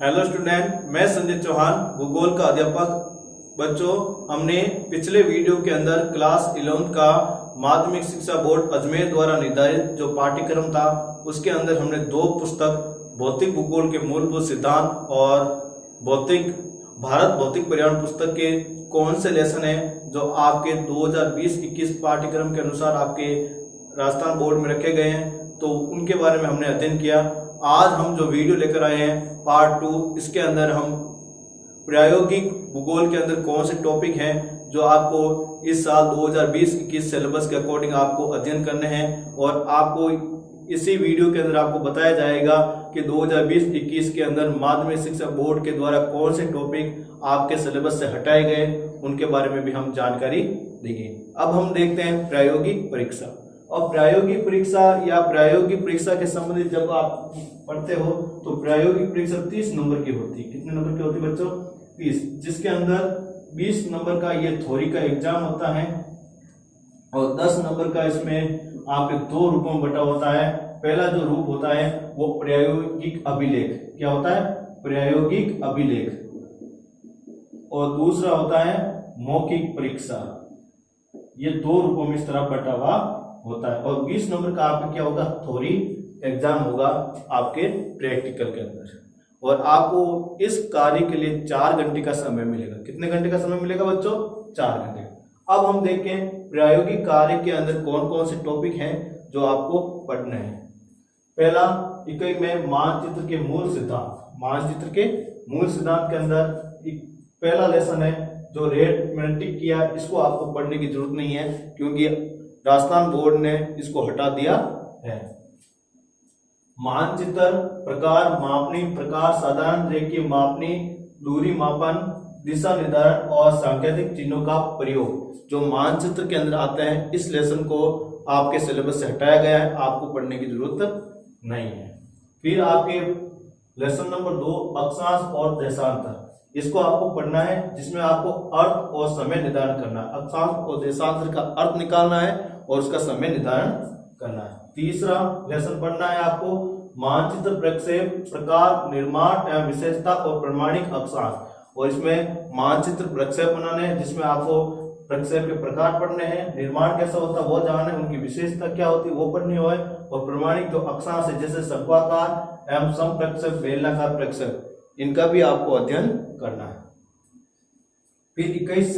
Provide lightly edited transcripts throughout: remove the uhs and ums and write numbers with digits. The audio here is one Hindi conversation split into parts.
हेलो स्टूडेंट, मैं संजय चौहान, भूगोल का अध्यापक। बच्चों, हमने पिछले वीडियो के अंदर क्लास 11 का माध्यमिक शिक्षा बोर्ड अजमेर द्वारा निर्धारित जो पाठ्यक्रम था उसके अंदर हमने दो पुस्तक भौतिक भूगोल के मूलभूत सिद्धांत और भारत भौतिक पर्यावरण पुस्तक के कौन से लेसन है जो आपके 2020-21 पाठ्यक्रम के अनुसार आपके राजस्थान बोर्ड में रखे गए हैं, तो उनके बारे में हमने अध्ययन किया। आज हम जो वीडियो लेकर आए हैं पार्ट 2, इसके अंदर हम प्रायोगिक भूगोल के अंदर कौन से टॉपिक हैं जो आपको इस साल 2020-21 सिलेबस के अकॉर्डिंग आपको अध्ययन करने हैं, और आपको इसी वीडियो के अंदर आपको बताया जाएगा कि 2020-21 के अंदर माध्यमिक शिक्षा बोर्ड के द्वारा कौन से टॉपिक आपके सिलेबस से हटाए गए, उनके बारे में भी हम जानकारी देंगे। अब हम देखते हैं प्रायोगिक परीक्षा। और प्रायोगिक परीक्षा या प्रायोगिक परीक्षा के संबंधित जब आप पढ़ते हो तो प्रायोगिक परीक्षा 30 नंबर की होती है। कितने नंबर की होती है बच्चों? 30, जिसके अंदर 20 नंबर का ये थ्योरी का एग्जाम होता है और 10 नंबर का इसमें आपके दो रूपों में बटा होता है। पहला जो रूप होता है वो प्रायोगिक अभिलेख। क्या होता है? प्रायोगिक अभिलेख। और दूसरा होता है मौखिक परीक्षा। ये दो रूपों में इस तरह बटा हुआ होता है। और 20 नंबर का आपका क्या होगा? थ्योरी एग्जाम होगा आपके प्रैक्टिकल के अंदर। और आपको इस कार्य के लिए 4 घंटे का समय मिलेगा। कितने घंटे का समय मिलेगा बच्चों? 4 घंटे। अब हम देखें प्रायोगिक कार्य के अंदर कौन कौन से टॉपिक हैं जो आपको पढ़ने हैं। पहला इकाई में मानचित्र के मूल सिद्धांत। मानचित्र के मूल सिद्धांत के अंदर एक पहला लेसन है जो रेड किया। इसको आपको पढ़ने की जरूरत नहीं है क्योंकि राजस्थान बोर्ड ने इसको हटा दिया है। मानचित्र प्रकार मापनी, प्रकार साधारण रेखीय मापनी, दूरी मापन, दिशा निर्धारण और सांकेतिक चिन्हों का प्रयोग जो मानचित्र के अंदर आते हैं, इस लेसन को आपके सिलेबस से हटाया गया है, आपको पढ़ने की जरूरत नहीं है। फिर आपके लेसन नंबर 2 अक्षांश और देशांतर, इसको आपको पढ़ना है, जिसमें आपको अर्थ और समय निर्धारण करना है। अक्षांश और देशांतर का अर्थ निकालना है और उसका समय निर्धारण करना है। तीसरा लेसन पढ़ना है आपको मानचित्र प्रक्षेप, प्रकार, निर्माण एवं विशेषता और प्रमाणिक अक्षांश। और इसमें मानचित्र प्रक्षेप बनाने हैं, जिसमें आपको प्रक्षेप के प्रकार पढ़ने हैं, निर्माण कैसा होता है वो जानना है, उनकी विशेषता क्या होती है वो पढ़नी है, और प्रमाणिक जो अक्षांश है जैसे शंक्वाकार एवं समप्रक्षेप, बेलनाकार प्रक्षेप, इनका भी आपको अध्ययन करना है। फिर 21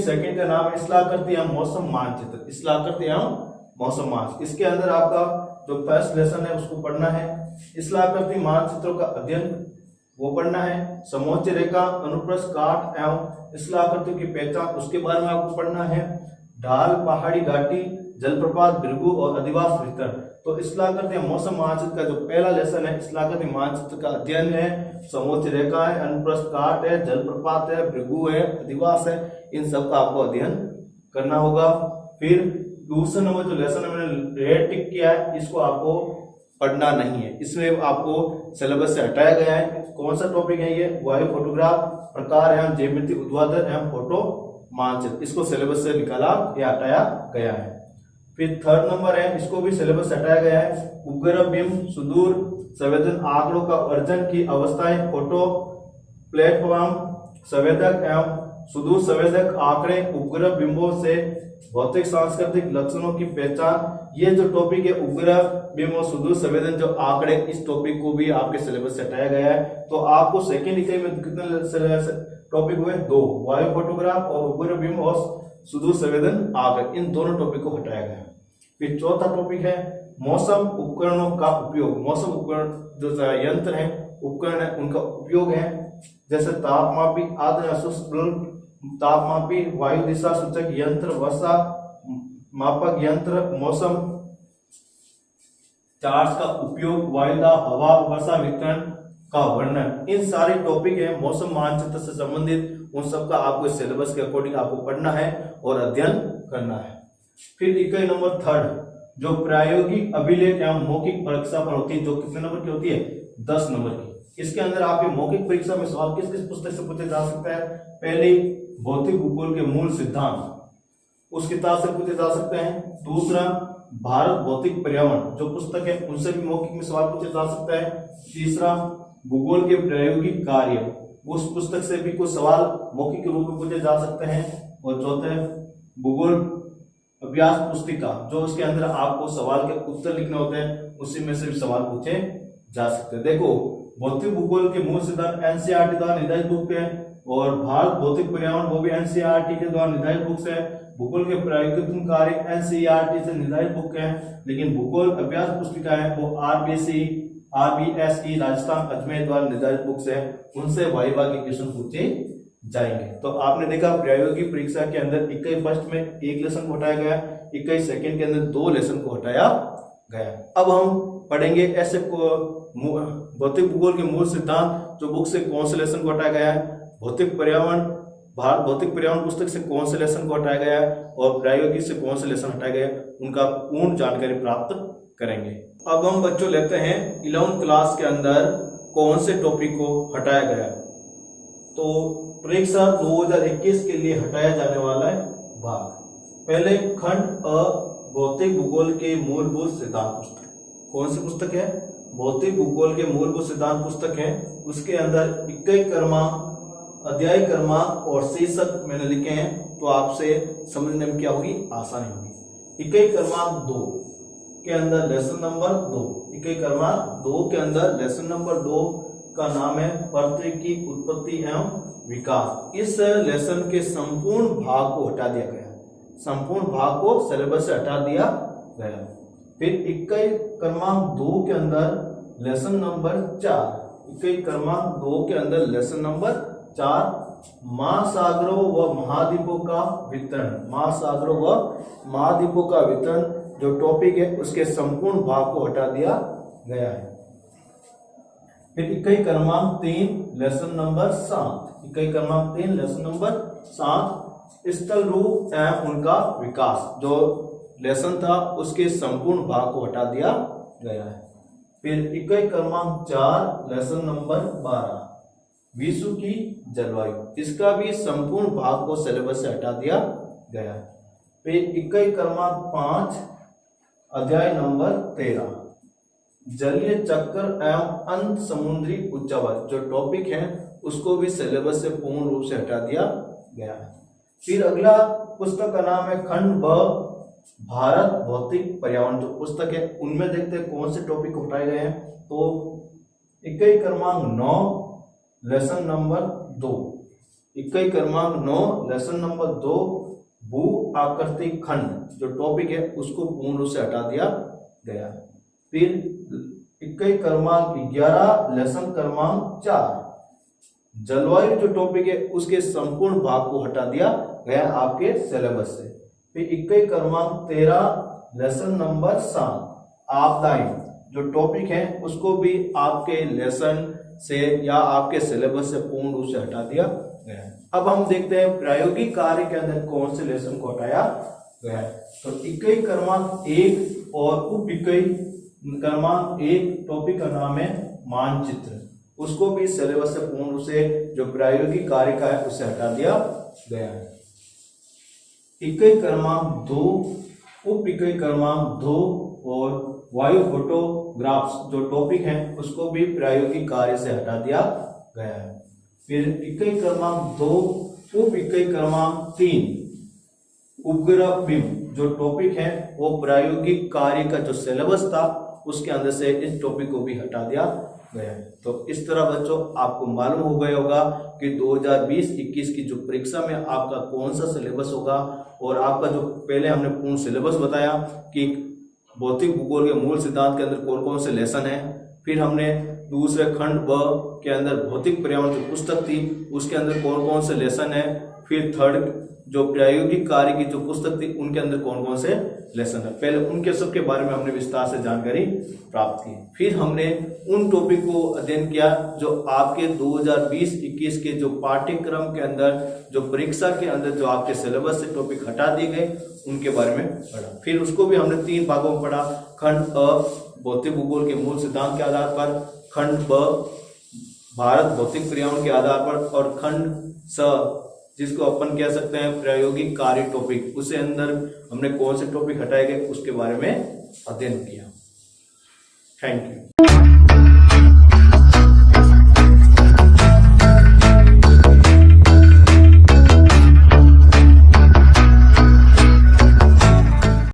सेकंड का नाम है इस्लाकृति एवं मौसम मानचित्र। इस्लाकृति एवं मौसम मानचित्र, इसके अंदर आपका जो फर्स्ट लेसन है उसको पढ़ना है। इस्लाकृति मानचित्रों का अध्ययन वो पढ़ना है। समोच्च रेखा, अनुप्रस्थ काट एवं इस्लाकृति की पहचान, उसके बारे में आपको पढ़ना है। ढाल, पहाड़ी घाटी, जलप्रपात, भृगु और अधिवास वितरण। तो इस्लाकृति मौसम मानचित्र का जो पहला लेसन है, इस्लाकृति मानचित्र का अध्ययन है। समोच्च रेखा है, अनुप्रस्थ काट है, जलप्रपात है, भृगु है, अधिवास है, इन सब का आपको अध्ययन करना होगा। फिर दूसरा नंबर जो लेसन मैंने रेड टिक किया है, इसको आपको पढ़ना नहीं है, इसमें आपको सिलेबस से हटाया गया है। कौन सा टॉपिक है ये? वायु फोटोग्राफ, प्रकार एवं ज्यामिति ऊर्ध्वाधर एवं फोटो मानचित्र, इसको सिलेबस से निकाला या हटाया गया है। फिर थर्ड नंबर है, इसको भी सिलेबस से हटाया गया है। उपग्रह बिंब, सुदूर संवेदन आंकड़ों का अर्जन की अवस्थाएं, फोटो प्लेटफॉर्म, संवेदक एवं सुदूर संवेदक आंकड़े, उपग्रह बिंबों से भौतिक सांस्कृतिक लक्षणों की पहचान। ये जो टॉपिक है उपग्रह बिंब और सुदूर संवेदन जो आंकड़े, इस टॉपिक को भी आपके सिलेबस से हटाया गया है। तो आपको सेकेंड इकाई में कितने टॉपिक हुए? 2, वायु फोटोग्राफ और उपग्रह बिंब और सुदूर संवेदन आंकड़े, इन दोनों टॉपिक को हटाया गया है। फिर चौथा टॉपिक है मौसम उपकरणों का उपयोग। मौसम उपकरण जो यंत्र है, उपकरण है, उनका उपयोग है, जैसे तापमापी, आर्द्र शुष्क तापमापी, वायु दिशा सूचक यंत्र, वर्षा मापक यंत्र, मौसम चार्ट का उपयोग, वायुदाब, हवा वर्षा वितरण का वर्णन, इन सारे टॉपिक है मौसम मानचित्र से संबंधित। उन सब का आपको सिलेबस के अकॉर्डिंग आपको पढ़ना है और अध्ययन करना है। फिर इकाई नंबर 3 जो प्रायोगिक अभिलेख एवं मौखिक परीक्षा पर होती है, जो कितने नंबर की होती है? 10 नंबर की। इसके अंदर आपके मौखिक परीक्षा में सवाल किस किस पुस्तक से पूछे जा सकता है? पहली भौतिक भूगोल के मूल सिद्धांत, उस किताब से पूछे जा सकते हैं। दूसरा भारत भौतिक पर्यावरण जो पुस्तक है, उनसे भी मौखिक में सवाल पूछे जा सकता है। तीसरा भूगोल के प्रायोगिक कार्य, उस पुस्तक से भी कुछ सवाल मौखिक रूप में पूछे जा सकते हैं। और चौथे भूगोल अभ्यास पुस्तिका, जो उसके अंदर आपको सवाल के उत्तर लिखने होते हैं, उसी में से भी सवाल पूछे जा सकते हैं। देखो, भौतिक भूगोल के मूल सिद्धांत एनसीईआरटी द्वारा निर्धारित बुक है, और भारत भौतिक पर्यावरण वो भी एनसीईआरटी के द्वारा निर्धारित बुक्स है। भूगोल के प्रायोगिक कार्य एनसीईआरटी से निर्धारित बुक है, लेकिन भूगोल अभ्यास पुस्तिका है वो आरबीएसई राजस्थान अजमेर द्वारा निर्धारित बुक्स है, उनसे वाइवा के क्वेश्चन पूछे जाएंगे। तो आपने देखा प्रायोगिक परीक्षा के अंदर 21 फर्स्ट में एक लेसन को हटाया गया, 21 सेकंड के अंदर 2 लेसन को हटाया गया। अब हम पढ़ेंगे ऐसे को भौतिक भूगोल के मूल सिद्धांत, जो बुक से कौन से लेसन को हटाया गया है, भौतिक पर्यावरण, भारत भौतिक पर्यावरण पुस्तक से कौन से लेसन को हटाया गया है, और प्रायोगिक से कौन से लेसन हटाया गया है, उनका पूर्ण जानकारी प्राप्त करेंगे। अब हम बच्चों लेते हैं 11th क्लास के अंदर कौन से टॉपिक को हटाया गया। तो परीक्षा 2021 के लिए हटाया जाने वाला है भाग पहले खंड अ भौतिक भूगोल के मूलभूत सिद्धांत पुस्तक। कौन सी पुस्तक है? भौतिक भूगोल के मूलभूत सिद्धांत पुस्तक है। उसके अंदर इकाई क्रमांक, अध्याय क्रमांक और शीर्षक मैंने लिखे हैं, तो आपसे समझने में क्या होगी, आसानी होगी। इकाई क्रमांक 2 के अंदर लेसन नंबर 2, इकाई क्रमांक 2 के अंदर लेसन नंबर 2 का नाम है पृथ्वी की उत्पत्ति एवं विकास। इस लेसन के संपूर्ण भाग को हटा दिया गया, संपूर्ण भाग को सिलेबस से हटा दिया गया। फिर इकाई क्रमांक 2 के अंदर लेसन नंबर 4, इकाई क्रमांक 2 के अंदर लेसन नंबर 4 महासागरों व महाद्वीपों का वितरण, महासागरों व महाद्वीपों का वितरण जो टॉपिक है, उसके संपूर्ण भाग को हटा दिया गया है। फिर इकाई क्रमांक 3 लेसन नंबर 7, इकाई क्रमांक 3 लेसन नंबर 7 स्थल रूप एवं उनका विकास, जो लेसन था उसके संपूर्ण भाग को हटा दिया गया है। फिर इकाई क्रमांक 4 लेसन नंबर 12 विश्व की जलवायु, इसका भी संपूर्ण भाग को सिलेबस से हटा दिया गया है। फिर इकाई क्रमांक 5 अध्याय नंबर 13 जलीय चक्कर एवं अंत समुद्री उच्चावच, जो टॉपिक है उसको भी सिलेबस से पूर्ण रूप से हटा दिया गया है। फिर अगला पुस्तक का नाम है खंड ब भारत भौतिक पर्यावरण, जो पुस्तक है उनमें देखते हैं कौन से टॉपिक हटाए गए हैं। तो इकाई क्रमांक 9 लेसन नंबर 2, इकाई क्रमांक 9 लेसन नंबर 2 भू आकृति खंड, जो टॉपिक है उसको पूर्ण रूप से हटा दिया गया। फिर इकाई क्रमांक 11 लेसन क्रमांक 4 जलवायु, जो टॉपिक है उसके संपूर्ण भाग को हटा दिया गया आपके सिलेबस से। फिर इकाई क्रमांक 13 लेसन नंबर 7 आपदाएं, जो टॉपिक है उसको भी आपके लेसन से या आपके सिलेबस से पूर्ण रूप से हटा दिया गया है। अब हम देखते हैं प्रायोगिक कार्य के अंदर कौन से लेसन को हटाया गया है। तो इकाई क्रमांक 1 और उप इकाई क्रमांक 1 टॉपिक का नाम है मानचित्र, उसको भी सिलेबस से पूर्ण रूप से जो प्रायोगिक कार्य का है उसे हटा दिया गया है। इकाई क्रमांक 2 उप इकाई क्रमांक 2 और वायु फोटोग्राफ्स, जो टॉपिक है उसको भी प्रायोगिक कार्य से हटा दिया गया है। फिर इकाई क्रमांक 2 उप इकाई क्रमांक 3 उपग्रह बिंब, जो टॉपिक है वो प्रायोगिक कार्य का जो सिलेबस था उसके अंदर से इस टॉपिक को भी हटा दिया गया है। तो इस तरह बच्चों आपको मालूम हो गया होगा कि 2020-21 की जो परीक्षा में आपका कौन सा सिलेबस होगा, और आपका जो पहले हमने पूर्ण सिलेबस बताया कि भौतिक भूगोल के मूल सिद्धांत के अंदर कौन कौन से लेसन है। फिर हमने दूसरे खंड ब के अंदर भौतिक पर्यावरण जो पुस्तक थी उसके अंदर कौन कौन से लेसन है। फिर थर्ड जो प्रायोगिक कार्य की जो पुस्तक थी उनके अंदर कौन कौन से लेसन है, पहले उनके सब के बारे में हमने विस्तार से जानकारी प्राप्त की। फिर हमने उन टॉपिक को अध्ययन किया जो आपके 2020-21 के जो पाठ्यक्रम के अंदर, जो परीक्षा के अंदर जो आपके सिलेबस से टॉपिक हटा दिए गए उनके बारे में पढ़ा। फिर उसको भी हमने 3 भागों में पढ़ा, खंड अ भौतिक भूगोल के मूल सिद्धांत के आधार पर, खंड ब भारत भौतिक पर्यावरण के आधार पर, और खंड स जिसको अपन कह सकते हैं प्रायोगिक कार्य टॉपिक, उसे अंदर हमने कौन से टॉपिक हटाए गए उसके बारे में अध्ययन किया। Thank you.